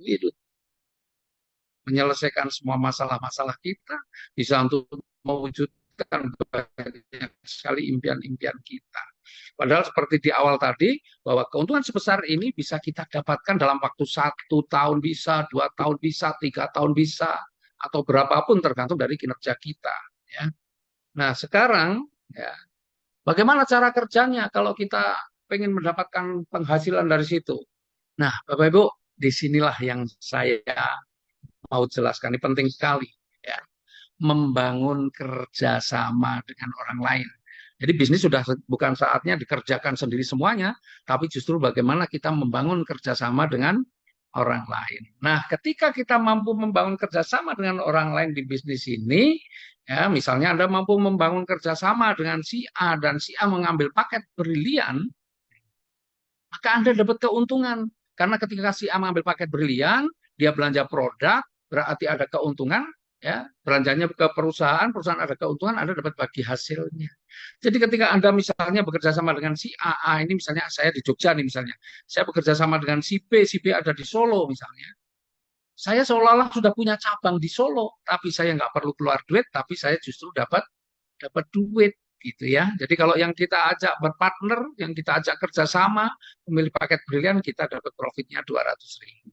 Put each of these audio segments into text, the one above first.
itu menyelesaikan semua masalah-masalah kita, bisa untuk mewujudkan banyak sekali impian-impian kita. Padahal seperti di awal tadi, bahwa keuntungan sebesar ini bisa kita dapatkan dalam waktu 1 tahun bisa, 2 tahun bisa, 3 tahun bisa, atau berapapun tergantung dari kinerja kita. Ya. Nah sekarang, ya, bagaimana cara kerjanya kalau kita pengen mendapatkan penghasilan dari situ? Nah, Bapak Ibu, disinilah yang saya mau jelaskan. Ini penting sekali. Ya. Membangun kerjasama dengan orang lain. Jadi bisnis sudah bukan saatnya dikerjakan sendiri semuanya, tapi justru bagaimana kita membangun kerjasama dengan orang lain. Nah, ketika kita mampu membangun kerjasama dengan orang lain di bisnis ini, ya misalnya Anda mampu membangun kerjasama dengan si A dan si A mengambil paket brilian, maka Anda dapat keuntungan. Karena ketika si A mengambil paket brilian, dia belanja produk, berarti ada keuntungan, ya belanjanya ke perusahaan, perusahaan ada keuntungan, Anda dapat bagi hasilnya. Jadi ketika Anda misalnya bekerja sama dengan si A ini misalnya saya di Jogja nih misalnya, saya bekerja sama dengan si B ada di Solo misalnya, saya seolah-olah sudah punya cabang di Solo, tapi saya nggak perlu keluar duit, tapi saya justru dapat dapat duit gitu ya. Jadi kalau yang kita ajak berpartner, yang kita ajak kerjasama, memilih paket brilian, kita dapat profitnya 200.000.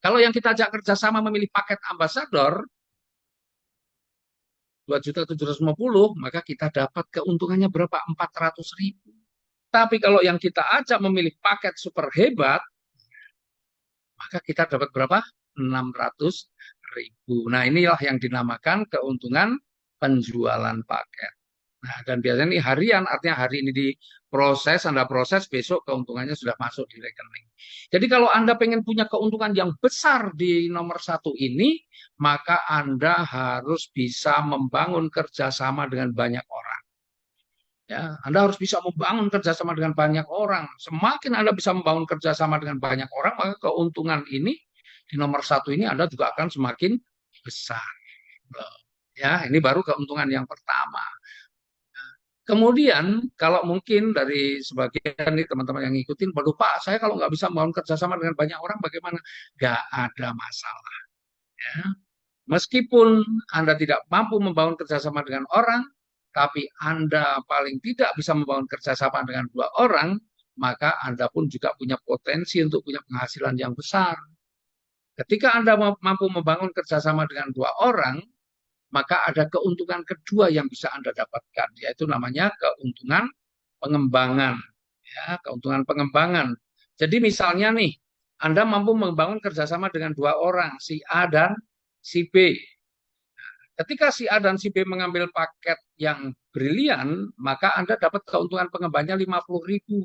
Kalau yang kita ajak kerjasama memilih paket ambasador, 2.750.000, maka kita dapat keuntungannya berapa? 400.000. Tapi kalau yang kita ajak memilih paket super hebat, maka kita dapat berapa? 600.000. Nah inilah yang dinamakan keuntungan penjualan paket. Nah, dan biasanya ini harian, artinya hari ini diproses, Anda proses, besok keuntungannya sudah masuk di rekening. Jadi kalau Anda pengen punya keuntungan yang besar di nomor satu ini, maka Anda harus bisa membangun kerjasama dengan banyak orang. Ya, Anda harus bisa membangun kerjasama dengan banyak orang. Semakin Anda bisa membangun kerjasama dengan banyak orang, maka keuntungan ini di nomor satu ini Anda juga akan semakin besar. Ya, ini baru keuntungan yang pertama. Kemudian kalau mungkin dari sebagian nih teman-teman yang ngikutin, waduh Pak, saya kalau nggak bisa membangun kerjasama dengan banyak orang, bagaimana? Nggak ada masalah. Ya. Meskipun Anda tidak mampu membangun kerjasama dengan orang, tapi Anda paling tidak bisa membangun kerjasama dengan 2 orang, maka Anda pun juga punya potensi untuk punya penghasilan yang besar. Ketika Anda mampu membangun kerjasama dengan 2 orang, maka ada keuntungan kedua yang bisa Anda dapatkan, yaitu namanya keuntungan pengembangan. Ya, keuntungan pengembangan. Jadi misalnya nih, Anda mampu membangun kerjasama dengan 2 orang, si A dan si B. Ketika si A dan si B mengambil paket yang brilian, maka Anda dapat keuntungan pengembangannya 50.000.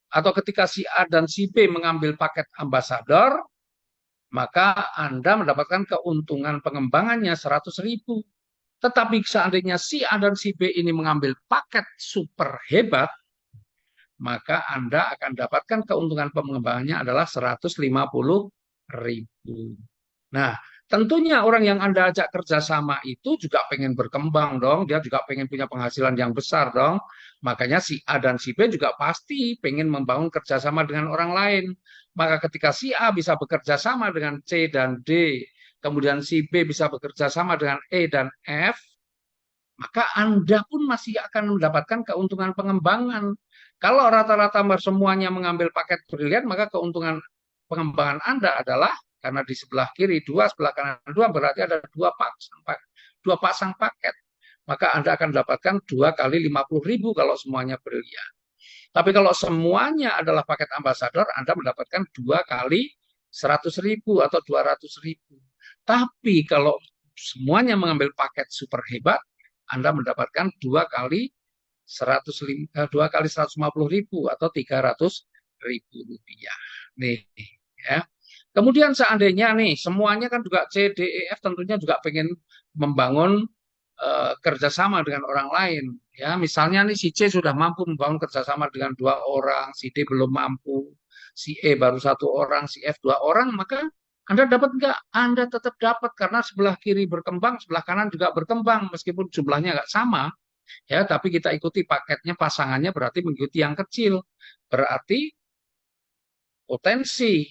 Atau ketika si A dan si B mengambil paket ambasador, maka Anda mendapatkan keuntungan pengembangannya 100.000. Tetapi seandainya si A dan si B ini mengambil paket super hebat, maka Anda akan dapatkan keuntungan pengembangannya adalah 150.000. Nah, tentunya orang yang Anda ajak kerjasama itu juga pengen berkembang dong, dia juga pengen punya penghasilan yang besar dong. Makanya si A dan si B juga pasti pengen membangun kerjasama dengan orang lain. Maka ketika si A bisa bekerja sama dengan C dan D, kemudian si B bisa bekerja sama dengan E dan F, maka Anda pun masih akan mendapatkan keuntungan pengembangan. Kalau rata-rata semuanya mengambil paket brilian, maka keuntungan pengembangan Anda adalah karena di sebelah kiri 2, sebelah kanan 2, berarti ada 2 pasang paket. Maka Anda akan mendapatkan 2 kali 50.000 kalau semuanya brilian. Tapi kalau semuanya adalah paket ambasador, Anda mendapatkan 2 kali 100.000 atau 200.000. Tapi kalau semuanya mengambil paket super hebat, Anda mendapatkan 2 kali 150.000 atau 300.000 rupiah. Nih, ya. Kemudian seandainya nih semuanya kan juga C, D, E, F tentunya juga pengen membangun kerjasama dengan orang lain. Ya, misalnya nih si C sudah mampu membangun kerjasama dengan 2 orang, si D belum mampu, si E baru 1 orang, si F 2 orang, maka Anda dapat nggak? Anda tetap dapat karena sebelah kiri berkembang, sebelah kanan juga berkembang meskipun jumlahnya nggak sama. Ya, tapi kita ikuti paketnya, pasangannya berarti mengikuti yang kecil. Berarti potensi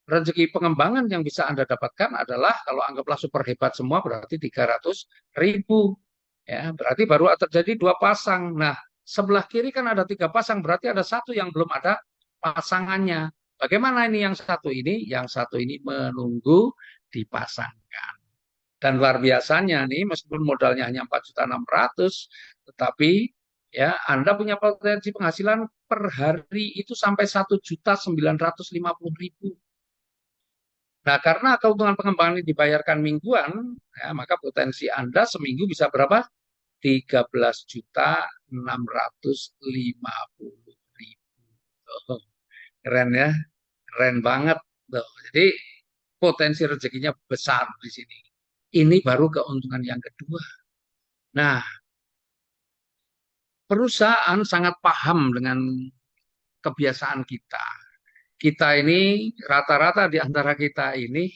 rezeki pengembangan yang bisa Anda dapatkan adalah kalau anggaplah super hebat semua berarti 300.000. Ya, berarti baru terjadi 2 pasang. Nah, sebelah kiri kan ada 3 pasang, berarti ada satu yang belum ada pasangannya. Bagaimana ini yang satu ini? Yang satu ini menunggu dipasangkan. Dan luar biasanya nih, meskipun modalnya hanya 4.600.000, tetapi ya Anda punya potensi penghasilan per hari itu sampai 1.950.000. Nah, karena keuntungan pengembangan ini dibayarkan mingguan, ya, maka potensi Anda seminggu bisa berapa? 13.650.000. Oh, keren ya, keren banget. Tuh. Jadi potensi rezekinya besar di sini. Ini baru keuntungan yang kedua. Nah, perusahaan sangat paham dengan kebiasaan kita. Kita ini rata-rata di antara kita ini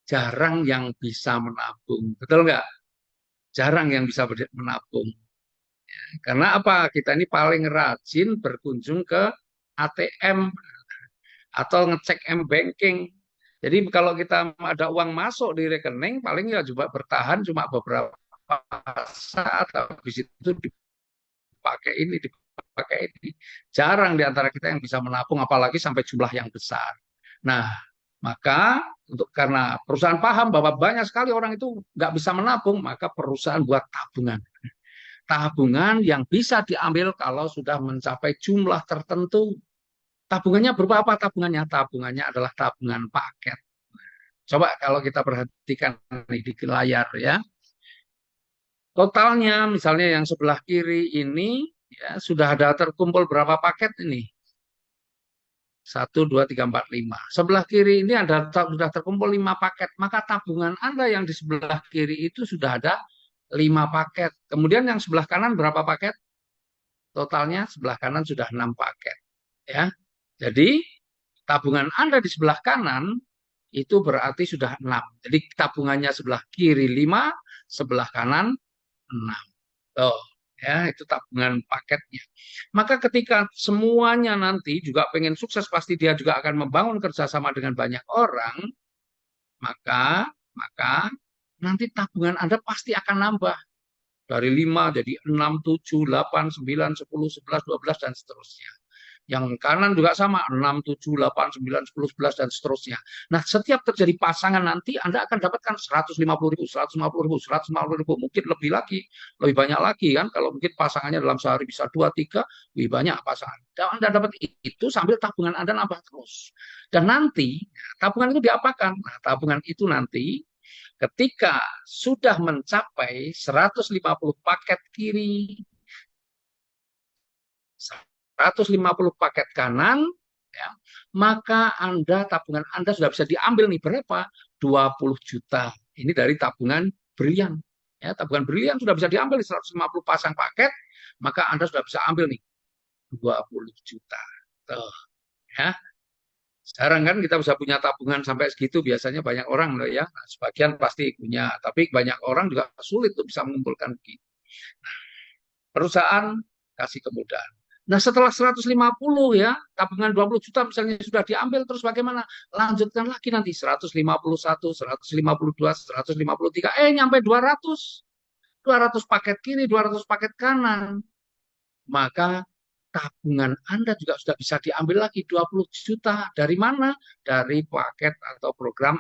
jarang yang bisa menabung. Betul nggak? Jarang yang bisa menabung. Karena apa? Kita ini paling rajin berkunjung ke ATM atau ngecek M-banking. Jadi kalau kita ada uang masuk di rekening, paling ya juga bertahan cuma beberapa saat, habis itu dipakai ini. Jarang di antara kita yang bisa menabung, apalagi sampai jumlah yang besar. Nah, maka karena perusahaan paham bahwa banyak sekali orang itu nggak bisa menabung, maka perusahaan buat tabungan. Tabungan yang bisa diambil kalau sudah mencapai jumlah tertentu. Tabungannya berupa apa tabungannya? Tabungannya adalah tabungan paket. Coba kalau kita perhatikan nih di layar ya. Totalnya misalnya yang sebelah kiri ini ya sudah ada terkumpul berapa paket ini? 1, 2, 3, 4, 5. Sebelah kiri ini sudah terkumpul 5 paket. Maka tabungan Anda yang di sebelah kiri itu sudah ada 5 paket. Kemudian yang sebelah kanan berapa paket? Totalnya sebelah kanan sudah 6 paket. Ya, jadi tabungan Anda di sebelah kanan itu berarti sudah 6. Jadi tabungannya sebelah kiri 5, sebelah kanan 6. Oh, ya, itu tabungan paketnya. Maka ketika semuanya nanti juga pengen sukses, pasti dia juga akan membangun kerjasama dengan banyak orang, maka nanti tabungan Anda pasti akan nambah. Dari 5 jadi 6, 7, 8, 9, 10, 11, 12, dan seterusnya. Yang kanan juga sama, 6, 7, 8, 9, 10, 11, dan seterusnya. Nah, setiap terjadi pasangan nanti, Anda akan dapatkan 150.000, 150.000, 150.000, mungkin lebih lagi, lebih banyak lagi kan, kalau mungkin pasangannya dalam sehari bisa 2, 3, lebih banyak pasangan. Dan Anda dapat itu sambil tabungan Anda nambah terus. Dan nanti, tabungan itu diapakan? Nah, tabungan itu nanti, ketika sudah mencapai 150 paket kiri, 150 paket kanan, ya, maka tabungan Anda sudah bisa diambil nih berapa? 20 juta. Ini dari tabungan brilian. Ya, tabungan brilian sudah bisa diambil di 150 pasang paket, maka Anda sudah bisa ambil nih 20 juta. Tuh, ya. Sekarang kan kita bisa punya tabungan sampai segitu, biasanya banyak orang loh ya. Nah, sebagian pasti punya, tapi banyak orang juga sulit untuk bisa mengumpulkan begitu. Perusahaan kasih kemudahan. Nah, setelah 150 ya, tabungan 20 juta misalnya sudah diambil, terus bagaimana? Lanjutkan lagi nanti 151, 152, 153, nyampe 200. 200 paket kiri, 200 paket kanan. Maka tabungan Anda juga sudah bisa diambil lagi 20 juta. Dari mana? Dari paket atau program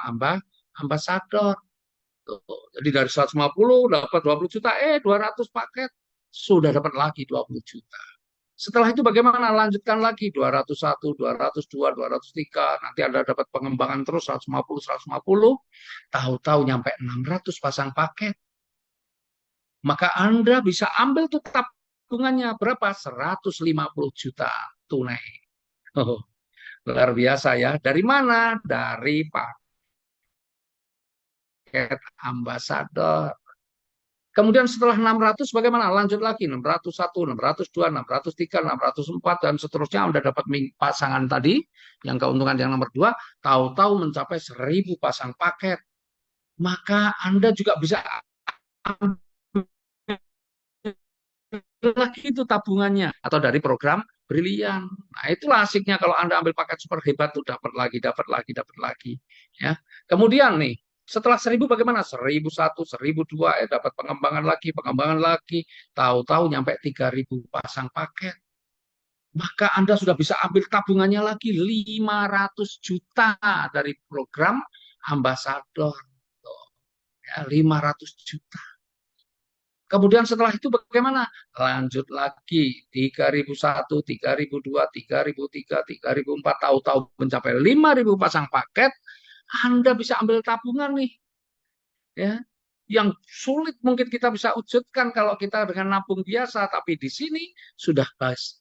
ambasador. Jadi dari 150 dapat 20 juta, 200 paket sudah dapat lagi 20 juta. Setelah itu bagaimana? Lanjutkan lagi 201, 202, 203, nanti Anda dapat pengembangan terus 150, 150, tahu-tahu nyampe 600 pasang paket. Maka Anda bisa ambil tuh tabungannya berapa? 150 juta tunai. Oh, luar biasa ya. Dari mana? Dari paket ambasador. Kemudian setelah 600 bagaimana? Lanjut lagi 601, 602, 603, 604 dan seterusnya Anda dapat pasangan tadi yang keuntungan yang nomor 2, tahu-tahu mencapai 1.000 pasang paket. Maka Anda juga bisa lagi itu tabungannya atau dari program Brilian. Nah, itulah asiknya kalau Anda ambil paket super hebat tuh dapat lagi, dapat lagi, dapat lagi. Ya. Kemudian nih, setelah 1.000 bagaimana? 1.001, 1.002, dapat pengembangan lagi. Tahu-tahu nyampe 3.000 pasang paket. Maka Anda sudah bisa ambil tabungannya lagi 500 juta dari program ambasador. Ya, 500 juta. Kemudian setelah itu bagaimana? Lanjut lagi 3.001, 3.002, 3.003, 3.004, tahu-tahu mencapai 5.000 pasang paket, Anda bisa ambil tabungan nih. Ya, yang sulit mungkin kita bisa wujudkan kalau kita dengan nabung biasa, tapi di sini sudah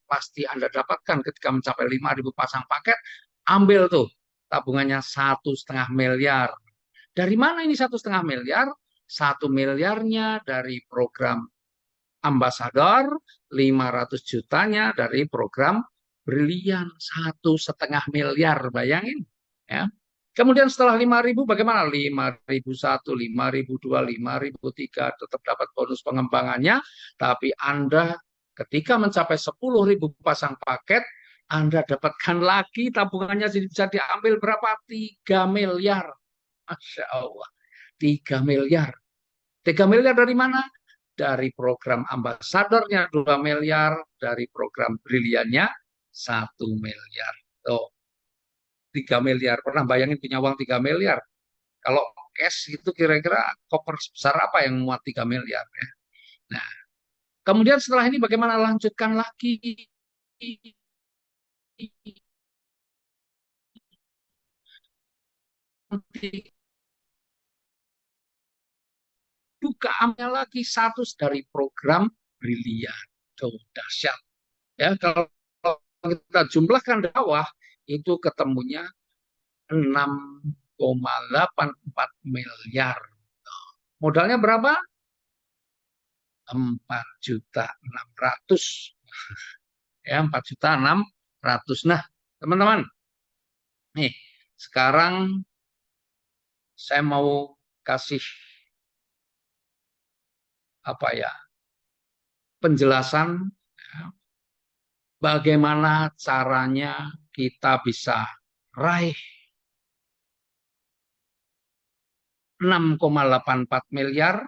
pasti Anda dapatkan ketika mencapai 5.000 pasang paket, ambil tuh tabungannya 1,5 miliar. Dari mana ini 1,5 miliar? 1 miliarnya dari program ambasador, 500 jutanya dari program Brilian, 1,5 miliar, bayangin. Ya. Kemudian setelah 5.000 bagaimana? 5.001, 5.002, 5.003 tetap dapat bonus pengembangannya, tapi Anda ketika mencapai 10.000 pasang paket, Anda dapatkan lagi tabungannya bisa diambil berapa? 3 miliar. Masya Allah, 3 miliar. 3 miliar dari mana? Dari program ambasadornya 2 miliar, dari program briliannya 1 miliar. Oh, 3 miliar. Pernah bayangin punya uang 3 miliar? Kalau cash itu kira-kira koper sebesar apa yang muat 3 miliar ya? Nah, kemudian setelah ini bagaimana lanjutkan lagi? Juga ambil lagi satu dari program brilian. Tuh, dahsyat. Ya, kalau kita jumlahkan di bawah, itu ketemunya 6,84 miliar. Modalnya berapa? 4.600.000. Ya, 4.600.000. Nah, teman-teman, nih, sekarang saya mau kasih apa ya? Penjelasan ya, bagaimana caranya kita bisa raih 6,84 miliar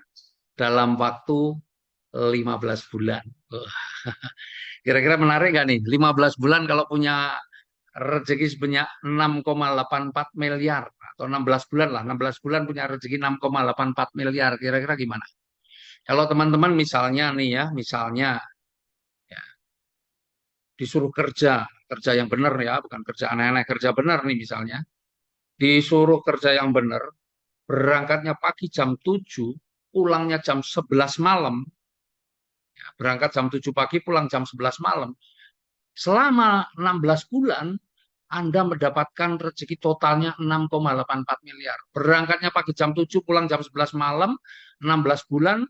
dalam waktu 15 bulan. Kira-kira menarik nggak nih? 15 bulan kalau punya rezeki sebanyak 6,84 miliar atau 16 bulan lah, 16 bulan punya rezeki 6,84 miliar. Kira-kira gimana? Kalau teman-teman misalnya nih ya, misalnya ya, disuruh kerja, kerja yang benar ya, bukan kerja aneh-aneh, kerja benar nih misalnya. Disuruh kerja yang benar, berangkatnya pagi jam 7, pulangnya jam 11 malam, ya, berangkat jam 7 pagi, pulang jam 11 malam. Selama 16 bulan, Anda mendapatkan rezeki totalnya 6,84 miliar. Berangkatnya pagi jam 7, pulang jam 11 malam, 16 bulan,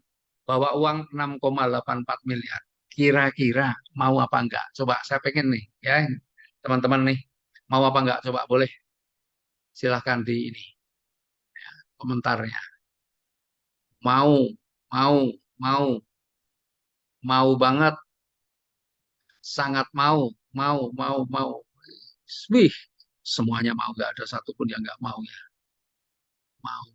bawa uang 6,84 miliar. Kira-kira mau apa enggak? Coba saya pengen nih, ya teman-teman nih, mau apa enggak? Coba boleh silahkan di ini komentarnya. Mau, mau, mau, mau banget, sangat mau. Wih, semuanya mau, nggak ada satupun yang nggak mau ya. Mau.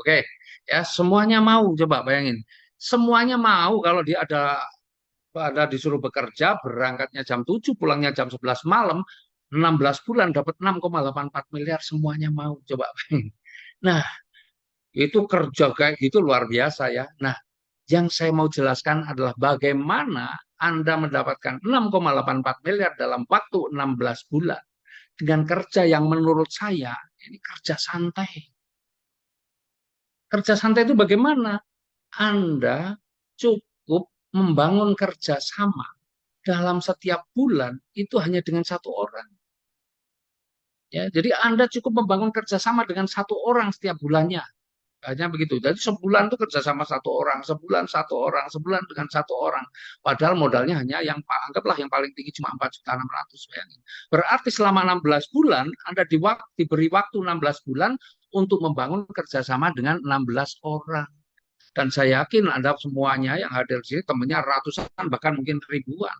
Oke, ya semuanya mau. Coba bayangin, semuanya mau kalau dia ada disuruh bekerja, berangkatnya jam 7, pulangnya jam 11 malam, 16 bulan dapat 6,84 miliar, semuanya mau. Coba bayangin. Nah, itu kerja kayak gitu luar biasa ya. Nah, yang saya mau jelaskan adalah bagaimana Anda mendapatkan 6,84 miliar dalam waktu 16 bulan dengan kerja yang menurut saya ini kerja santai. Kerja santai itu bagaimana? Anda cukup membangun kerjasama dalam setiap bulan itu hanya dengan satu orang. Ya, jadi Anda cukup membangun kerjasama dengan satu orang setiap bulannya. Hanya begitu. Jadi sebulan itu kerja sama satu orang, sebulan satu orang, sebulan dengan satu orang. Padahal modalnya hanya yang anggaplah yang paling tinggi cuma 4.600.000. Bayangin. Berarti selama 16 bulan Anda diberi waktu 16 bulan untuk membangun kerjasama dengan 16 orang. Dan saya yakin Anda semuanya yang hadir di sini temannya ratusan bahkan mungkin ribuan.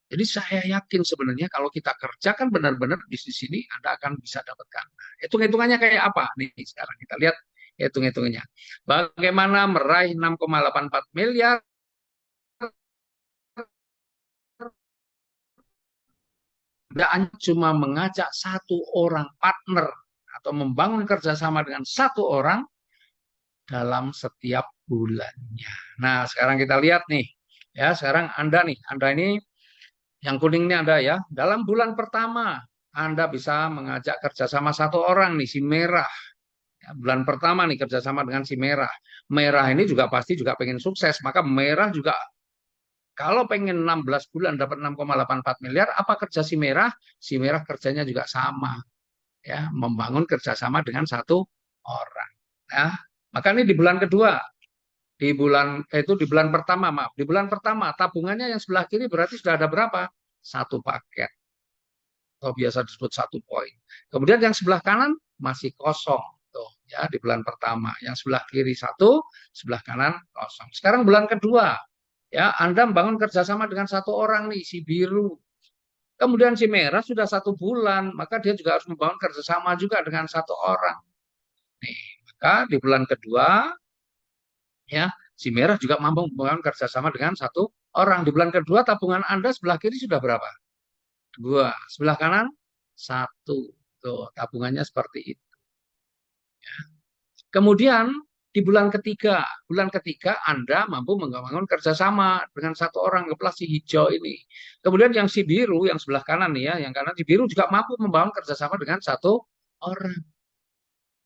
Jadi saya yakin sebenarnya kalau kita kerjakan benar-benar bisnis ini Anda akan bisa dapatkan. Nah, hitung-hitungannya kayak apa? Nih sekarang kita lihat hitung-hitungannya. Bagaimana meraih 6,84 miliar? Anda cuma mengajak satu orang partner atau membangun kerjasama dengan satu orang dalam setiap bulannya. Nah, sekarang kita lihat nih. Ya, sekarang Anda nih, Anda ini yang kuning ini Anda ya. Dalam bulan pertama Anda bisa mengajak kerjasama satu orang nih, si merah. Ya, bulan pertama nih kerjasama dengan si merah. Merah ini juga pasti juga pengen sukses. Maka merah juga kalau pengen 16 bulan dapat 6,84 miliar, apa kerja si merah? Si merah kerjanya juga sama. Ya, membangun kerjasama dengan satu orang. Ya, maka ini di bulan kedua. Di bulan pertama, maaf. Di bulan pertama tabungannya yang sebelah kiri berarti sudah ada berapa? Satu paket atau biasa disebut satu poin. Kemudian yang sebelah kanan masih kosong tuh ya di bulan pertama. Yang sebelah kiri satu, sebelah kanan kosong. Sekarang bulan kedua ya Anda membangun kerjasama dengan satu orang nih si biru. Kemudian si merah sudah satu bulan, maka dia juga harus membangun kerjasama juga dengan satu orang. Nih, maka di bulan kedua ya si merah juga mampu membangun kerjasama dengan satu orang. Di bulan kedua tabungan Anda sebelah kiri sudah berapa? Dua. Sebelah kanan satu. Tuh, tabungannya seperti itu. Kemudian di bulan ketiga Anda mampu membangun kerjasama dengan satu orang kepala si hijau ini. Kemudian yang si biru, yang sebelah kanan nih ya, yang kanan si biru juga mampu membangun kerjasama dengan satu orang.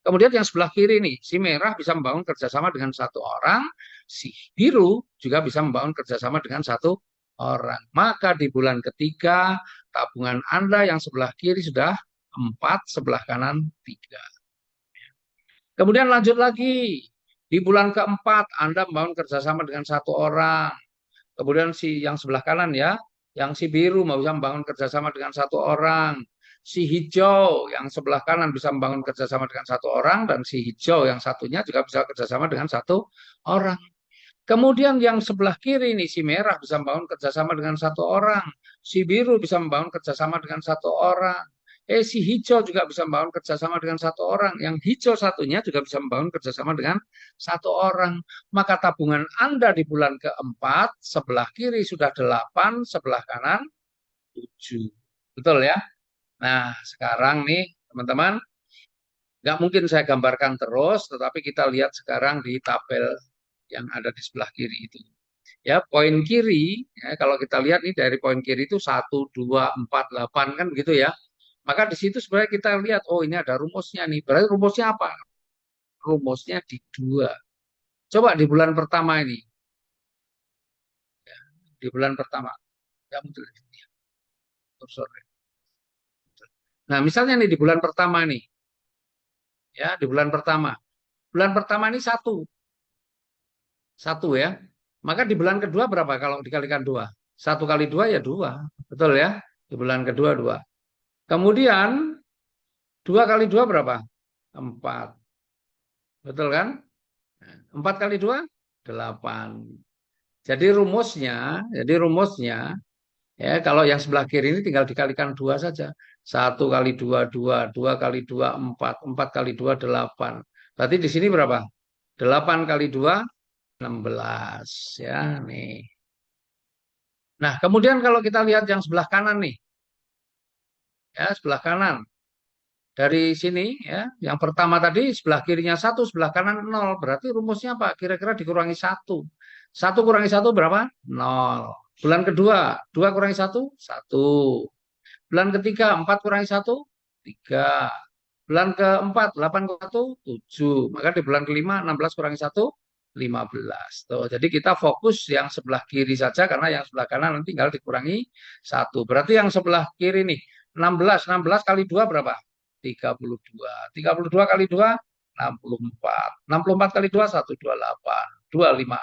Kemudian yang sebelah kiri nih, si merah bisa membangun kerjasama dengan satu orang, si biru juga bisa membangun kerjasama dengan satu orang. Maka di bulan ketiga, tabungan Anda yang sebelah kiri sudah 4, sebelah kanan 3. Kemudian lanjut lagi, di bulan keempat Anda membangun kerjasama dengan satu orang. Kemudian si yang sebelah kanan ya, yang si biru mau bisa membangun kerjasama dengan satu orang. Si hijau yang sebelah kanan bisa membangun kerjasama dengan satu orang, dan si hijau yang satunya juga bisa kerjasama dengan satu orang. Kemudian yang sebelah kiri ini si merah bisa membangun kerjasama dengan satu orang, si biru bisa membangun kerjasama dengan satu orang. Si hijau juga bisa membangun kerjasama dengan satu orang. Yang hijau satunya juga bisa membangun kerjasama dengan satu orang. Maka tabungan Anda di bulan keempat, sebelah kiri sudah 8, sebelah kanan 7. Betul ya? Nah, sekarang nih teman-teman, nggak mungkin saya gambarkan terus, tetapi kita lihat sekarang di tabel yang ada di sebelah kiri itu. Ya, poin kiri, ya, kalau kita lihat nih dari poin kiri itu 1, 2, 4, 8 kan begitu ya. Maka di situ sebenarnya kita lihat, oh ini ada rumusnya nih. Berarti rumusnya apa? Rumusnya di 2. Coba di bulan pertama ini. Ya, di bulan pertama. Ya, muncul. Nah, misalnya nih di bulan pertama nih. Ya, di bulan pertama. Bulan pertama ini 1. 1 ya. Maka di bulan kedua berapa kalau dikalikan 2? 1 kali 2 ya 2. Betul ya? Di bulan kedua 2. Kemudian 2 kali 2 berapa? 4. Betul kan? 4 kali 2? 8. Jadi rumusnya ya kalau yang sebelah kiri ini tinggal dikalikan 2 saja. 1 kali 2 2, 2 kali 2 4, 4 kali 2 8. Berarti di sini berapa? 8 kali 2 16 ya nih. Nah, kemudian kalau kita lihat yang sebelah kanan nih. Ya, sebelah kanan. Dari sini ya, yang pertama tadi sebelah kirinya 1, sebelah kanan 0. Berarti rumusnya apa? Kira-kira dikurangi 1. 1 kurangi 1 berapa? 0. Bulan kedua, 2 kurangi 1, 1. Bulan ketiga, 4 kurangi 1, 3. Bulan keempat, 8 kurangi 1, 7. Maka di bulan kelima, 16 kurangi 1, 15. Tuh, jadi kita fokus yang sebelah kiri saja, karena yang sebelah kanan nanti tinggal dikurangi 1. Berarti yang sebelah kiri nih, 16. 16 kali 2 berapa? 32. 32 kali 2, 64. 64 kali 2, 128. 256.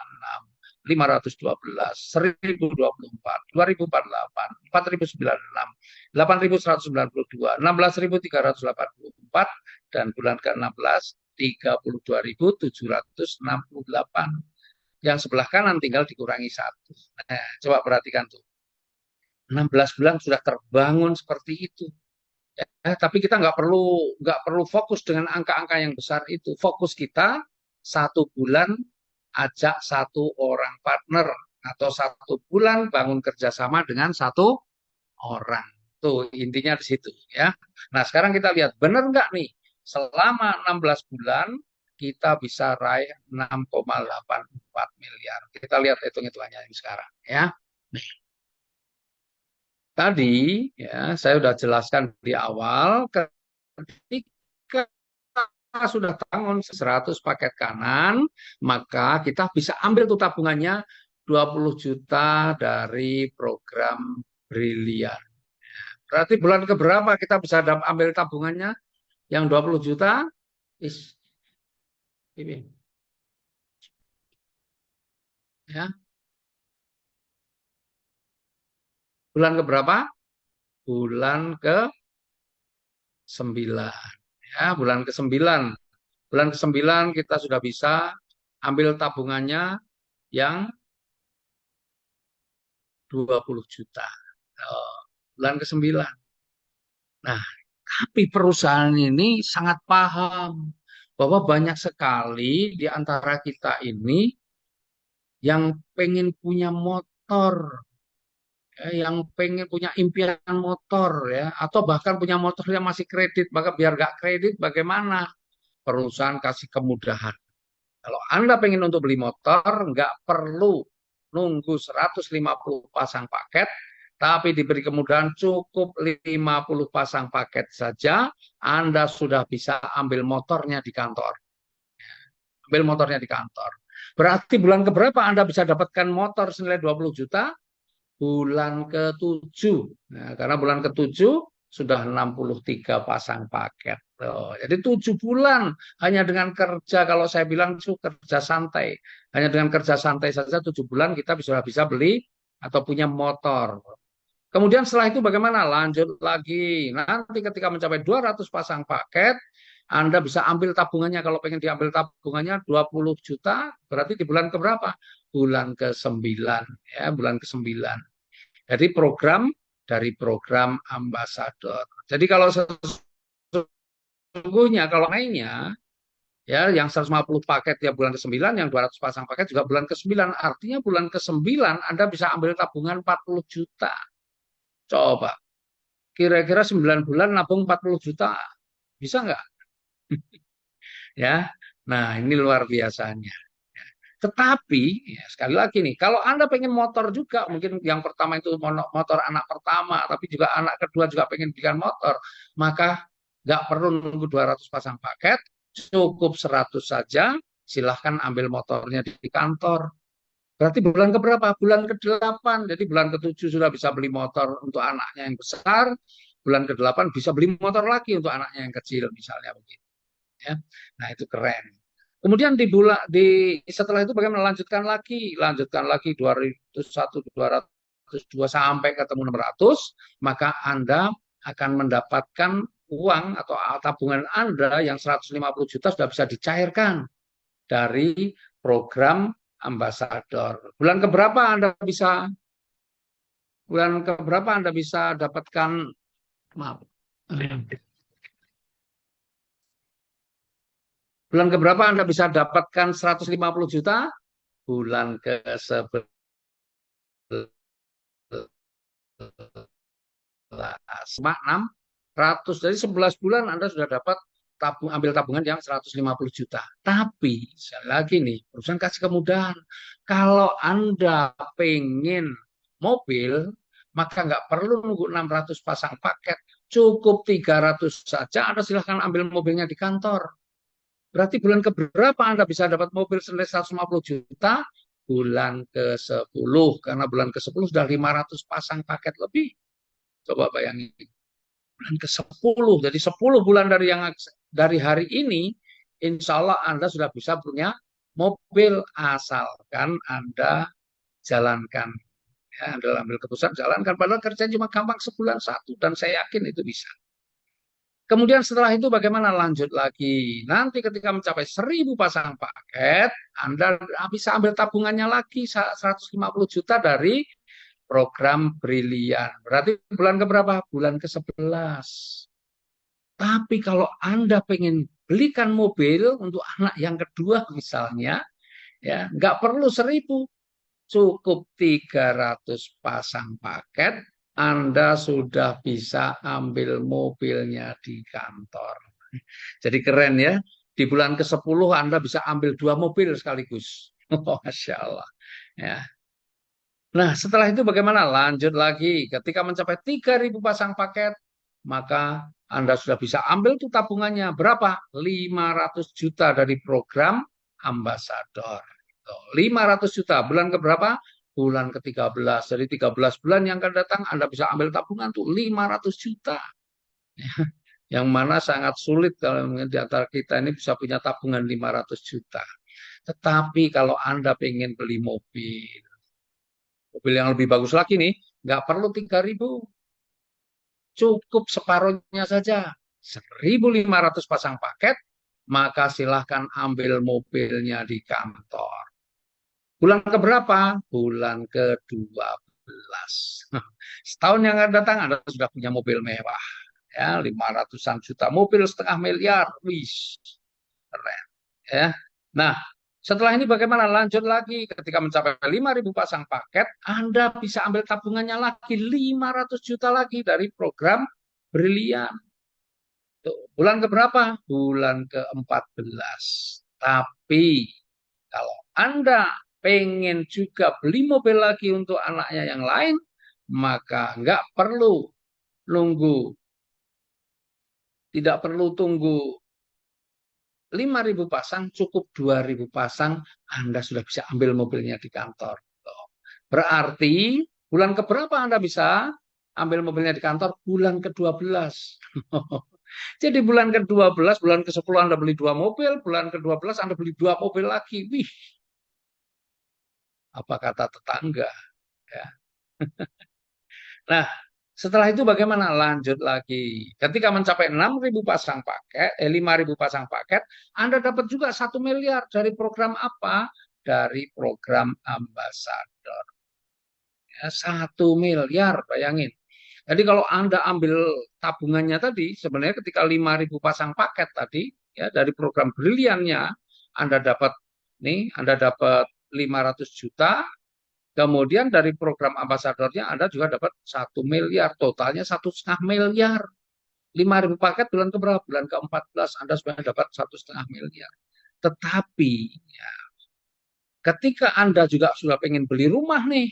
512, 1024, 2048, 4096, 8192, 16.384, dan bulan ke-16 32.768. Yang sebelah kanan tinggal dikurangi 1. Nah, coba perhatikan tuh. 16 bulan sudah terbangun seperti itu. Tapi kita nggak perlu fokus dengan angka-angka yang besar itu. Fokus kita 1 bulan ajak 1 orang partner atau 1 bulan bangun kerjasama dengan 1 orang. Tuh intinya di situ ya. Nah sekarang kita lihat benar nggak nih selama 16 bulan kita bisa raih 6,84 miliar. Kita lihat hitung-hitungannya sekarang ya. Tadi ya saya sudah jelaskan di awal ketika sudah bangun 100 paket kanan, maka kita bisa ambil tuh tabungannya 20 juta dari program Brilian. Berarti bulan keberapa kita bisa ambil tabungannya yang 20 juta? Ini. Ya. Bulan keberapa? Bulan ke-9. Ya, bulan ke-9. Bulan ke-9 kita sudah bisa ambil tabungannya yang 20 juta. Bulan ke-9. Nah, tapi perusahaan ini sangat paham bahwa banyak sekali di antara kita ini yang pengen punya motor, yang pengen punya impian motor ya, atau bahkan punya motor yang masih kredit, maka biar nggak kredit bagaimana? Perusahaan kasih kemudahan. Kalau Anda pengen untuk beli motor, nggak perlu nunggu 150 pasang paket, tapi diberi kemudahan cukup 50 pasang paket saja, Anda sudah bisa ambil motornya di kantor. Ambil motornya di kantor. Berarti bulan keberapa Anda bisa dapatkan motor senilai 20 juta? Bulan ke-7. Nah, karena bulan ke-7 sudah 63 pasang paket. Jadi 7 bulan hanya dengan kerja, kalau saya bilang itu kerja santai. Hanya dengan kerja santai saja 7 bulan kita bisa beli atau punya motor. Kemudian setelah itu bagaimana? Lanjut lagi. Nanti ketika mencapai 200 pasang paket, Anda bisa ambil tabungannya. Kalau pengen diambil tabungannya 20 juta, berarti di bulan keberapa? Bulan ke-9. Ya, bulan ke-9. Jadi program ambasador. Jadi kalau sesungguhnya kalau lainnya ya yang 150 paket ya bulan ke-9, yang 200 pasang paket juga bulan ke-9. Artinya bulan ke-9 Anda bisa ambil tabungan 40 juta. Coba kira-kira 9 bulan nabung 40 juta. Bisa nggak? Ya. Nah, ini luar biasanya. Tetapi, ya, sekali lagi nih, kalau Anda pengen motor juga, mungkin yang pertama itu motor anak pertama, tapi juga anak kedua juga pengen belikan motor, maka nggak perlu nunggu 200 pasang paket, cukup 100 saja, silahkan ambil motornya di kantor. Berarti bulan keberapa? Bulan ke-8. Jadi bulan ke-7 sudah bisa beli motor untuk anaknya yang besar, bulan ke-8 bisa beli motor lagi untuk anaknya yang kecil, misalnya begitu. Ya. Nah, itu keren. Kemudian setelah itu bagaimana lanjutkan lagi 201, 202 sampai ketemu 600, maka Anda akan mendapatkan uang atau tabungan Anda yang 150 juta sudah bisa dicairkan dari program ambasador. Bulan keberapa Anda bisa dapatkan, maaf. Bulan keberapa Anda bisa dapatkan 150 juta? Bulan ke-11. 600. Dari 11 bulan Anda sudah dapat ambil tabungan yang 150 juta. Tapi, sekali lagi nih, perusahaan kasih kemudahan. Kalau Anda pengen mobil, maka nggak perlu nunggu 600 pasang paket. Cukup 300 saja, Anda silahkan ambil mobilnya di kantor. Berarti bulan keberapa Anda bisa dapat mobil senilai 150 juta? Bulan ke-10. Karena bulan ke-10 sudah 500 pasang paket lebih. Coba bayangin. Bulan ke-10. Jadi 10 bulan dari hari ini, insya Allah Anda sudah bisa punya mobil asalkan Anda jalankan. Ya, Anda ambil keputusan jalankan. Padahal kerjanya cuma gampang sebulan satu. Dan saya yakin itu bisa. Kemudian setelah itu bagaimana lanjut lagi? Nanti ketika mencapai 1.000 pasang paket, Anda bisa ambil tabungannya lagi 150 juta dari program Brilian. Berarti bulan keberapa? Bulan ke-11. Tapi kalau Anda pengen belikan mobil untuk anak yang kedua misalnya, ya nggak perlu 1.000, cukup 300 pasang paket, Anda sudah bisa ambil mobilnya di kantor. Jadi keren ya. Di bulan ke-10 Anda bisa ambil 2 mobil sekaligus. Masya Allah. Ya. Nah, setelah itu bagaimana? Lanjut lagi. Ketika mencapai 3.000 pasang paket, maka Anda sudah bisa ambil tuh tabungannya. Berapa? 500 juta dari program ambasador. 500 juta. Bulan ke berapa? Bulan ke-13. Jadi 13 bulan yang akan datang Anda bisa ambil tabungan tuh 500 juta. Yang mana sangat sulit kalau di antara kita ini bisa punya tabungan 500 juta. Tetapi kalau Anda pengen beli mobil, mobil yang lebih bagus lagi nih, nggak perlu 3.000, cukup separuhnya saja. 1.500 pasang paket, maka silahkan ambil mobilnya di kantor. Bulan keberapa? Bulan ke-12. Setahun yang akan datang Anda sudah punya mobil mewah. Ya, 500-an juta. Mobil 0,5 miliar. Wih, keren. Ya. Nah, setelah ini bagaimana? Lanjut lagi. Ketika mencapai 5.000 pasang paket, Anda bisa ambil tabungannya lagi 500 juta lagi dari program Brilian. Tuh, bulan keberapa? Bulan ke-14. Tapi kalau Anda pengen juga beli mobil lagi untuk anaknya yang lain, maka nggak perlu nunggu, tidak perlu tunggu 5.000 pasang, cukup 2.000 pasang, Anda sudah bisa ambil mobilnya di kantor. Berarti bulan keberapa Anda bisa ambil mobilnya di kantor? Bulan ke-12. Jadi bulan ke-12, bulan ke-10 Anda beli 2 mobil, bulan ke-12 Anda beli 2 mobil lagi. Wih, apa kata tetangga? Ya. Nah, setelah itu bagaimana? Lanjut lagi. Ketika mencapai 6.000 pasang paket, 5.000 pasang paket, Anda dapat juga 1 miliar dari program apa? Dari program ambasador. Ya, 1 miliar, bayangin. Jadi kalau Anda ambil tabungannya tadi, sebenarnya ketika 5.000 pasang paket tadi, ya dari program Briliannya, Anda dapat 500 juta. Kemudian dari program ambasadornya Anda juga dapat 1 miliar, totalnya 1,5 miliar. 5.000 paket bulan ke berapa? Bulan ke-14 Anda sudah dapat 1,5 miliar. Tetapi ya, ketika Anda juga sudah pengen beli rumah nih,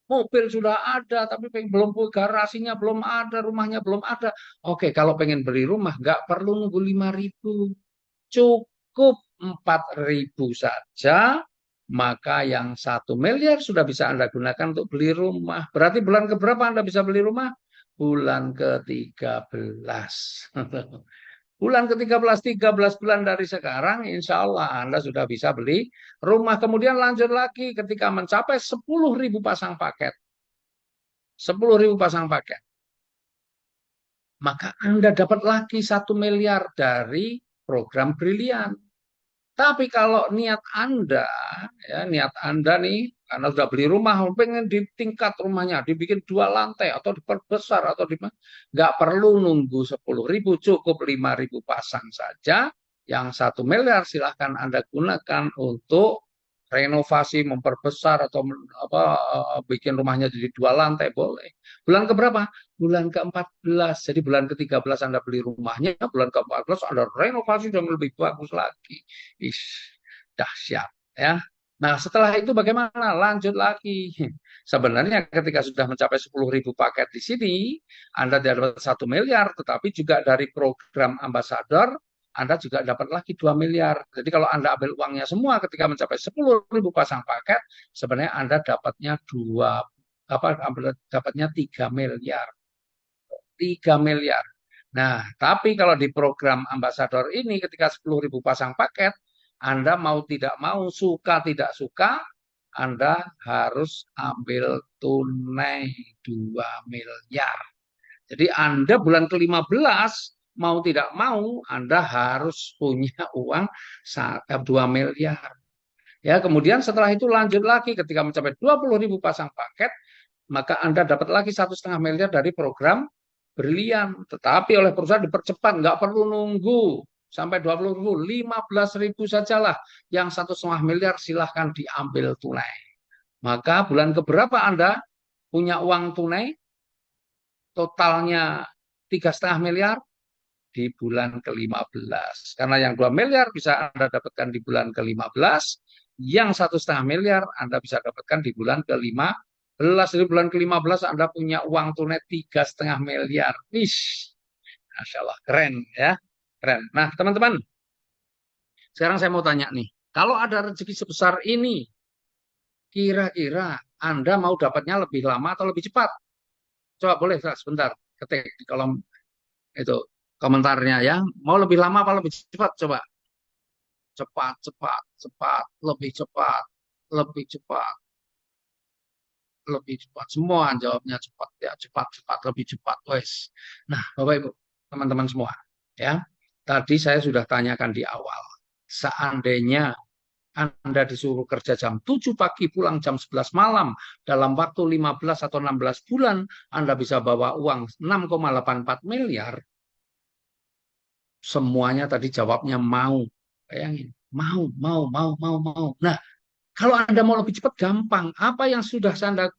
mobil sudah ada, tapi belum garasinya belum ada, rumahnya belum ada. Oke, kalau pengen beli rumah nggak perlu nunggu 5.000, cukup 4.000 saja, maka yang 1 miliar sudah bisa Anda gunakan untuk beli rumah. Berarti bulan keberapa Anda bisa beli rumah? Bulan ke-13. Bulan ke-13, 13 bulan dari sekarang, insya Allah Anda sudah bisa beli rumah. Kemudian lanjut lagi ketika mencapai 10.000 pasang paket. 10.000 pasang paket. Maka Anda dapat lagi 1 miliar dari program Brilian. Tapi kalau niat Anda, ya niat Anda nih, karena sudah beli rumah, pengen di tingkat rumahnya, dibikin 2 lantai atau diperbesar atau nggak perlu nunggu 10.000, cukup 5.000 pasang saja. Yang 1 miliar silahkan Anda gunakan untuk renovasi, memperbesar atau apa bikin rumahnya jadi 2 lantai boleh. Bulan keberapa? Bulan ke-14. Jadi bulan ke-13 Anda beli rumahnya, bulan ke-14 Anda renovasi dan lebih bagus lagi. Ish, dahsyat ya. Nah, setelah itu bagaimana? Lanjut lagi. Sebenarnya ketika sudah mencapai 10.000 paket di sini, Anda dapat 1 miliar, tetapi juga dari program ambasador anda juga dapat lagi 2 miliar. Jadi kalau Anda ambil uangnya semua ketika mencapai 10.000 pasang paket, sebenarnya Anda dapatnya dapatnya 3 miliar. 3 miliar. Nah, tapi kalau di program ambasador ini ketika 10.000 pasang paket, Anda mau tidak mau, suka tidak suka, Anda harus ambil tunai 2 miliar. Jadi Anda bulan ke-15 mau tidak mau Anda harus punya uang 2 miliar. Ya, kemudian setelah itu lanjut lagi ketika mencapai 20.000 pasang paket, maka Anda dapat lagi 1,5 miliar dari program Brilian. Tetapi oleh perusahaan dipercepat, nggak perlu nunggu sampai 20.000, 15.000 sajalah. Yang 1,5 miliar silahkan diambil tunai. Maka bulan keberapa Anda punya uang tunai, totalnya 3,5 miliar di bulan ke-15. Karena yang 2 miliar bisa Anda dapatkan di bulan ke-15, yang 1,5 miliar Anda bisa dapatkan di bulan ke-15. Di bulan ke-15 Anda punya uang tunai 3,5 miliar. Wish, Masya Allah, keren ya. Keren. Nah, teman-teman, sekarang saya mau tanya nih, kalau ada rezeki sebesar ini, kira-kira Anda mau dapatnya lebih lama atau lebih cepat? Coba boleh sebentar ketik di kolom itu komentarnya ya. Mau lebih lama apa lebih cepat? Coba. Cepat, cepat, cepat, lebih cepat, lebih cepat, lebih cepat. Semua jawabnya cepat ya, cepat, cepat, lebih cepat, wes. Nah, Bapak Ibu, teman-teman semua, ya. Tadi saya sudah tanyakan di awal. Seandainya Anda disuruh kerja jam 7 pagi, pulang jam 11 malam, dalam waktu 15 atau 16 bulan, Anda bisa bawa uang 6,84 miliar, semuanya tadi jawabnya mau. Bayangin, mau. Nah, kalau Anda mau lebih cepat, gampang. Apa yang sudah Anda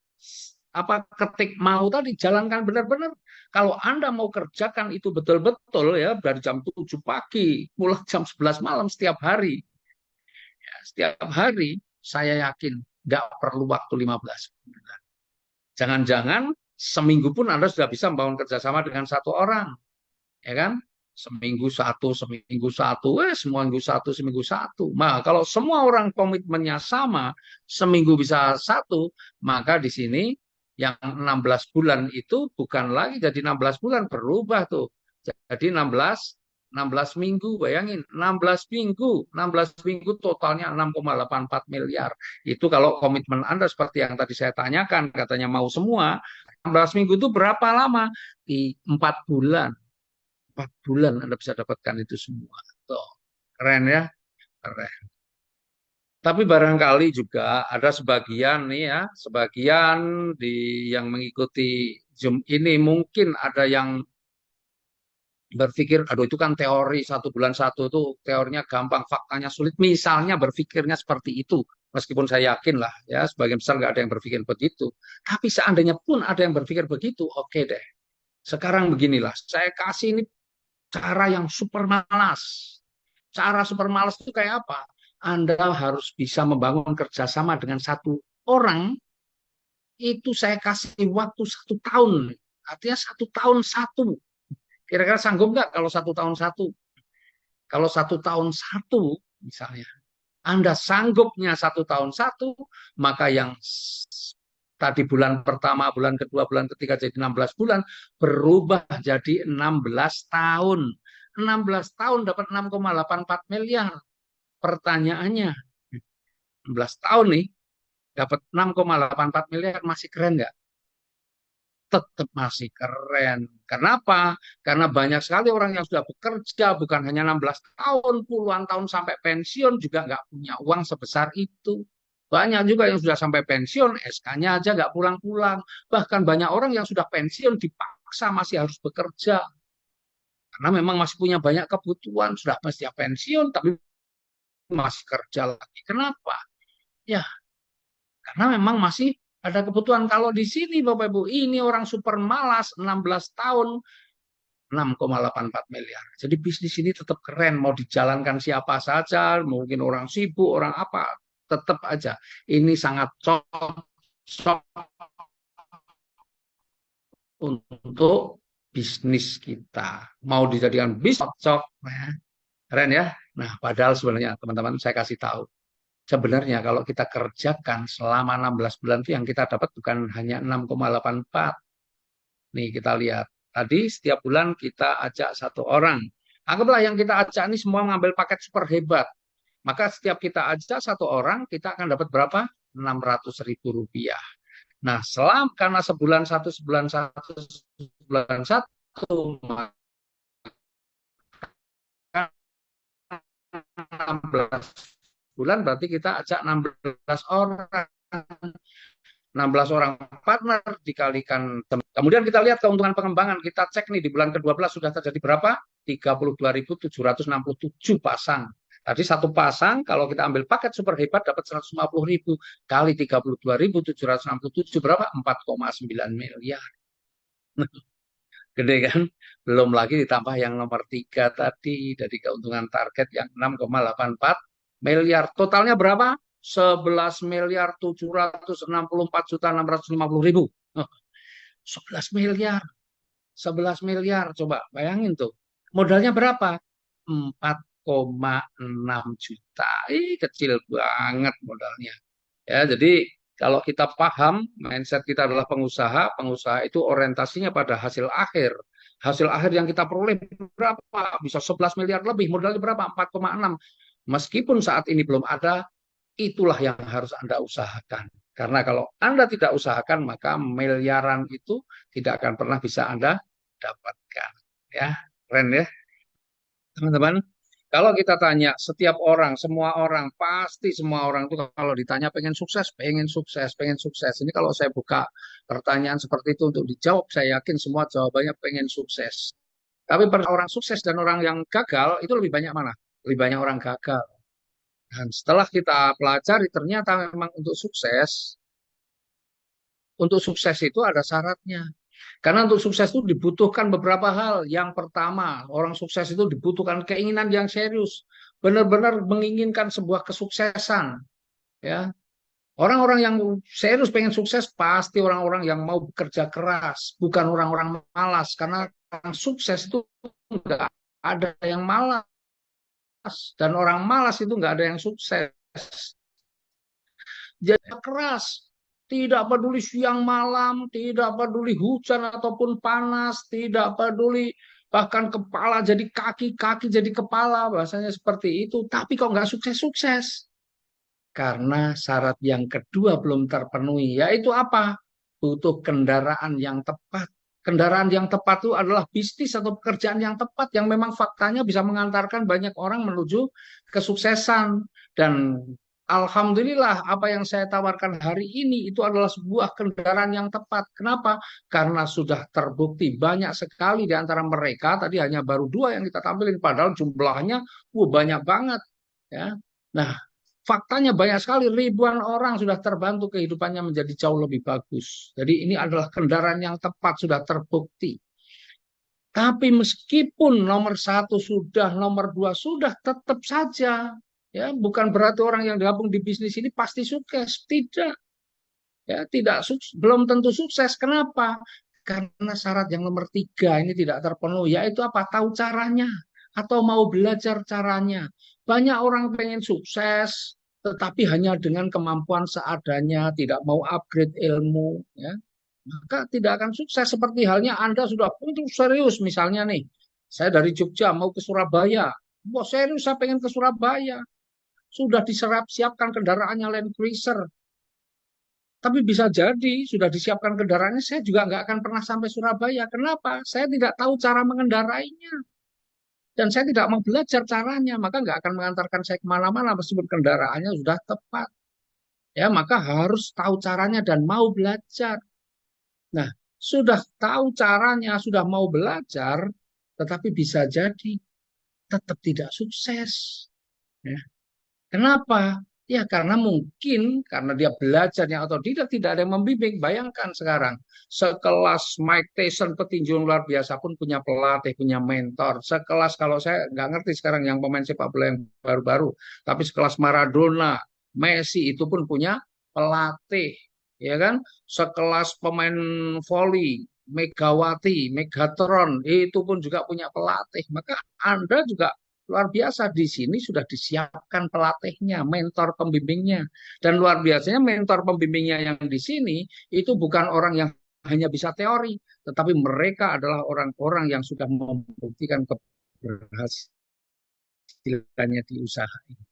ketik mau tadi, jalankan benar-benar. Kalau Anda mau kerjakan itu betul-betul ya, dari jam 7 pagi, pulang jam 11 malam setiap hari. Ya, setiap hari, saya yakin nggak perlu waktu 15 bulan. Jangan-jangan seminggu pun Anda sudah bisa membangun kerjasama dengan satu orang. Ya kan? Seminggu satu, seminggu satu. Nah, kalau semua orang komitmennya sama, seminggu bisa satu, maka di sini yang 16 bulan itu bukan lagi jadi 16 bulan, berubah tuh. Jadi 16 minggu, bayangin, 16 minggu totalnya 6,84 miliar. Itu kalau komitmen Anda seperti yang tadi saya tanyakan, katanya mau semua, 16 minggu itu berapa lama? Di 4 bulan. 4 bulan Anda bisa dapatkan itu semua. Tuh, keren ya, keren. Tapi barangkali juga ada sebagian nih ya, sebagian yang mengikuti Zoom ini mungkin ada yang berpikir, aduh itu kan teori 1 bulan satu itu teorinya gampang, faktanya sulit. Misalnya berpikirnya seperti itu, meskipun saya yakin lah ya, sebagian besar nggak ada yang berpikir begitu. Tapi seandainya pun ada yang berpikir begitu, oke deh. Sekarang beginilah, saya kasih ini cara yang super malas. Cara super malas itu kayak apa? Anda harus bisa membangun kerjasama dengan satu orang, itu saya kasih waktu 1 tahun. Artinya 1 tahun satu. Kira-kira sanggup nggak kalau 1 tahun satu? Kalau 1 tahun satu, misalnya, Anda sanggupnya 1 tahun satu, maka yang tadi bulan pertama, bulan kedua, bulan ketiga jadi 16 bulan, berubah jadi 16 tahun. 16 tahun dapat 6,84 miliar. Pertanyaannya, 16 tahun nih, dapat 6,84 miliar, masih keren nggak? Tetap masih keren. Kenapa? Karena banyak sekali orang yang sudah bekerja, bukan hanya 16 tahun, puluhan tahun sampai pensiun, juga nggak punya uang sebesar itu. Banyak juga yang sudah sampai pensiun, SK-nya aja nggak pulang-pulang. Bahkan banyak orang yang sudah pensiun dipaksa masih harus bekerja. Karena memang masih punya banyak kebutuhan, sudah pasti pensiun, tapi masih kerja lagi. Kenapa? Ya, karena memang masih ada kebutuhan. Kalau di sini Bapak Ibu, ini orang super malas, 16 tahun, 6,84 miliar. Jadi bisnis ini tetap keren, mau dijalankan siapa saja, mungkin orang sibuk, orang apa, tetap aja. Ini sangat cocok untuk bisnis kita. Mau dijadikan bisnis, cocok. Keren ya. Nah, padahal sebenarnya teman-teman saya kasih tahu. Sebenarnya kalau kita kerjakan selama 16 bulan itu yang kita dapat bukan hanya 6,84. Nih kita lihat. Tadi setiap bulan kita ajak satu orang. Anggaplah yang kita ajak ini semua mengambil paket super hebat. Maka setiap kita ajak satu orang, kita akan dapat berapa? 600.000 rupiah. Nah, karena sebulan satu, 16 bulan berarti kita ajak 16 orang. 16 orang partner dikalikan. Kemudian kita lihat keuntungan pengembangan. Kita cek nih di bulan ke-12 sudah terjadi berapa? 32.767 pasang. Tadi satu pasang kalau kita ambil paket super hebat dapat 150.000 kali 32.767 berapa? 4,9 miliar. Gede kan? Belum lagi ditambah yang nomor 3 tadi dari keuntungan target yang 6,84 miliar. Totalnya berapa? 11.764.650.000. 11 miliar. 11 miliar. Coba bayangin tuh. Modalnya berapa? 4,6 juta. Kecil banget modalnya. Ya, jadi kalau kita paham mindset kita adalah pengusaha, pengusaha itu orientasinya pada hasil akhir. Hasil akhir yang kita peroleh berapa? Bisa 11 miliar lebih, modalnya berapa? 4,6. Meskipun saat ini belum ada, itulah yang harus Anda usahakan. Karena kalau Anda tidak usahakan, maka miliaran itu tidak akan pernah bisa Anda dapatkan. Ya, keren ya, teman-teman. Kalau kita tanya setiap orang, semua orang, pasti semua orang itu kalau ditanya pengen sukses, pengen sukses, pengen sukses. Ini kalau saya buka pertanyaan seperti itu untuk dijawab, saya yakin semua jawabannya pengen sukses. Tapi orang sukses dan orang yang gagal, itu lebih banyak mana? Lebih banyak orang gagal. Dan setelah kita pelajari, ternyata memang untuk sukses itu ada syaratnya. Karena untuk sukses itu dibutuhkan beberapa hal. Yang pertama, orang sukses itu dibutuhkan keinginan yang serius, benar-benar menginginkan sebuah kesuksesan. Ya, orang-orang yang serius pengen sukses pasti orang-orang yang mau bekerja keras, bukan orang-orang malas. Karena orang sukses itu nggak ada yang malas dan orang malas itu nggak ada yang sukses. Jadi keras, tidak peduli siang malam, tidak peduli hujan ataupun panas, tidak peduli bahkan kepala jadi kaki, kaki jadi kepala, bahasanya seperti itu. Tapi kok nggak sukses-sukses? Karena syarat yang kedua belum terpenuhi, yaitu apa? Butuh kendaraan yang tepat. Kendaraan yang tepat itu adalah bisnis atau pekerjaan yang tepat yang memang faktanya bisa mengantarkan banyak orang menuju kesuksesan. Dan alhamdulillah apa yang saya tawarkan hari ini itu adalah sebuah kendaraan yang tepat. Kenapa? Karena sudah terbukti banyak sekali di antara mereka, tadi hanya baru 2 yang kita tampilkan, padahal jumlahnya banyak banget. Ya. Nah, faktanya banyak sekali, ribuan orang sudah terbantu kehidupannya menjadi jauh lebih bagus. Jadi ini adalah kendaraan yang tepat, sudah terbukti. Tapi meskipun nomor 1 sudah, nomor 2 sudah, tetap saja. Ya, bukan berarti orang yang gabung di bisnis ini pasti sukses. Tidak. Ya, tidak belum tentu sukses. Kenapa? Karena syarat yang nomor 3 ini tidak terpenuhi. Yaitu apa? Tahu caranya. Atau mau belajar caranya. Banyak orang pengen sukses, tetapi hanya dengan kemampuan seadanya, tidak mau upgrade ilmu, ya, maka tidak akan sukses. Seperti halnya Anda sudah untuk serius, misalnya nih, saya dari Jogja mau ke Surabaya, wah serius saya pengen ke Surabaya, sudah siapkan kendaraannya Land Cruiser, tapi bisa jadi sudah disiapkan kendaraannya, saya juga nggak akan pernah sampai Surabaya. Kenapa? Saya tidak tahu cara mengendarainya. Dan saya tidak mau belajar caranya, maka nggak akan mengantarkan saya kemana-mana meskipun kendaraannya sudah tepat. Ya, maka harus tahu caranya dan mau belajar. Nah, sudah tahu caranya, sudah mau belajar, tetapi bisa jadi tetap tidak sukses. Ya. Kenapa? Ya karena mungkin karena dia belajarnya atau tidak ada yang membimbing. Bayangkan sekarang sekelas Mike Tyson petinju luar biasa pun punya pelatih, punya mentor. Sekelas kalau saya nggak ngerti sekarang yang pemain sepak bola yang baru-baru, tapi sekelas Maradona, Messi itu pun punya pelatih, ya kan? Sekelas pemain voli, Megawati, Megatron itu pun juga punya pelatih. Maka Anda juga luar biasa, di sini sudah disiapkan pelatihnya, mentor pembimbingnya. Dan luar biasanya mentor pembimbingnya yang di sini itu bukan orang yang hanya bisa teori, tetapi mereka adalah orang-orang yang sudah membuktikan keberhasilannya di usaha ini.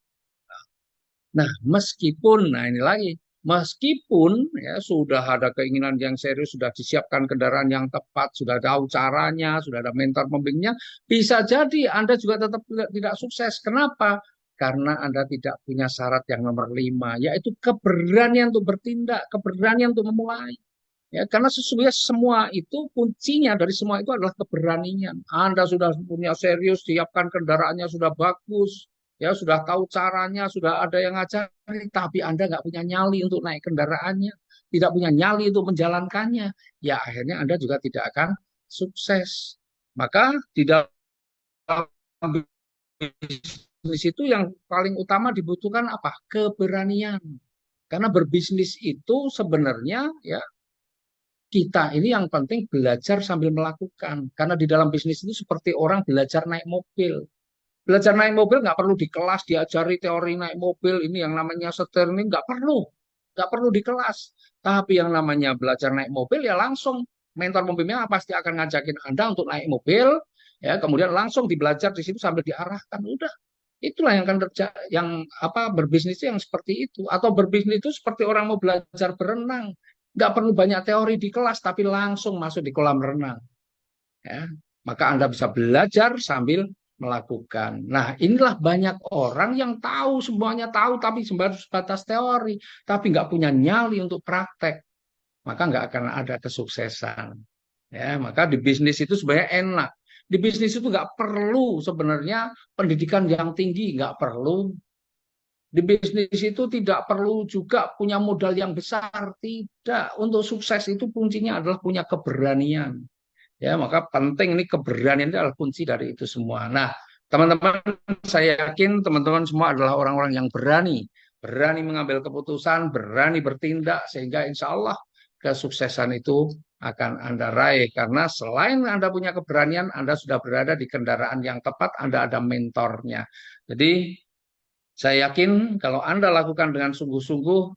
Nah, nah ini lagi, meskipun ya sudah ada keinginan yang serius, sudah disiapkan kendaraan yang tepat, sudah tahu caranya, sudah ada mentor pembimbingnya, bisa jadi Anda juga tetap tidak sukses. Kenapa? karena Anda tidak punya syarat yang nomor 5, yaitu keberanian untuk bertindak, keberanian untuk memulai. Ya, karena sesungguhnya semua itu kuncinya dari semua itu adalah keberanian. Anda sudah punya serius, siapkan kendaraannya sudah bagus, ya sudah tahu caranya, sudah ada yang ngajari, tapi Anda nggak punya nyali untuk naik kendaraannya, tidak punya nyali untuk menjalankannya, ya akhirnya Anda juga tidak akan sukses. Maka di dalam bisnis itu yang paling utama dibutuhkan apa? Keberanian. Karena berbisnis itu sebenarnya ya kita ini yang penting belajar sambil melakukan. Karena di dalam bisnis itu seperti orang belajar naik mobil. Belajar naik mobil nggak perlu di kelas diajari teori naik mobil. Ini yang namanya setir ini nggak perlu. Nggak perlu di kelas. Tapi yang namanya belajar naik mobil ya langsung. Mentor pembimbingnya pasti akan ngajakin Anda untuk naik mobil. Ya, kemudian langsung dibelajar di situ sambil diarahkan. Udah. Itulah yang akan terjadi, yang apa berbisnis yang seperti itu. Atau berbisnis itu seperti orang mau belajar berenang, nggak perlu banyak teori di kelas, tapi langsung masuk di kolam renang. Ya. Maka Anda bisa belajar sambil melakukan. Nah, inilah banyak orang yang tahu, semuanya tahu, tapi sebatas teori, tapi nggak punya nyali untuk praktek. Maka nggak akan ada kesuksesan. Ya, maka di bisnis itu sebenarnya enak. Di bisnis itu nggak perlu sebenarnya pendidikan yang tinggi, nggak perlu. Di bisnis itu tidak perlu juga punya modal yang besar, tidak. Untuk sukses itu kuncinya adalah punya keberanian. Ya, maka penting ini keberanian itu adalah kunci dari itu semua. Nah, teman-teman, saya yakin teman-teman semua adalah orang-orang yang berani, berani mengambil keputusan, berani bertindak, sehingga insya Allah kesuksesan itu akan Anda raih. Karena selain Anda punya keberanian, Anda sudah berada di kendaraan yang tepat, Anda ada mentornya. Jadi, saya yakin kalau Anda lakukan dengan sungguh-sungguh,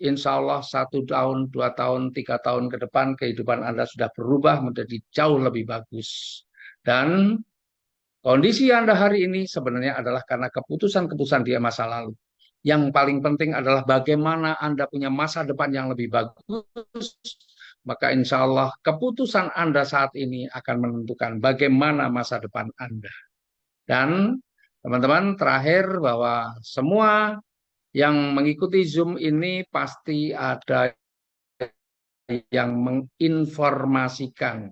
insya Allah 1 tahun, 2 tahun, 3 tahun ke depan kehidupan Anda sudah berubah menjadi jauh lebih bagus. Dan kondisi Anda hari ini sebenarnya adalah karena keputusan-keputusan dia masa lalu. Yang paling penting adalah bagaimana Anda punya masa depan yang lebih bagus. Maka insya Allah keputusan Anda saat ini akan menentukan bagaimana masa depan Anda. Dan teman-teman terakhir bahwa semua yang mengikuti Zoom ini pasti ada yang menginformasikan.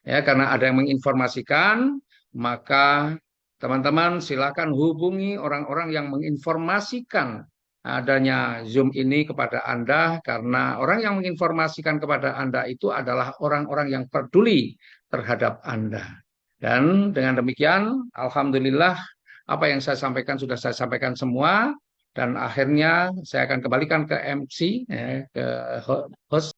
Ya, karena ada yang menginformasikan, maka teman-teman silakan hubungi orang-orang yang menginformasikan adanya Zoom ini kepada Anda, karena orang yang menginformasikan kepada Anda itu adalah orang-orang yang peduli terhadap Anda. Dan dengan demikian, alhamdulillah, apa yang saya sampaikan sudah saya sampaikan semua, dan akhirnya saya akan kembalikan ke MC, ke host.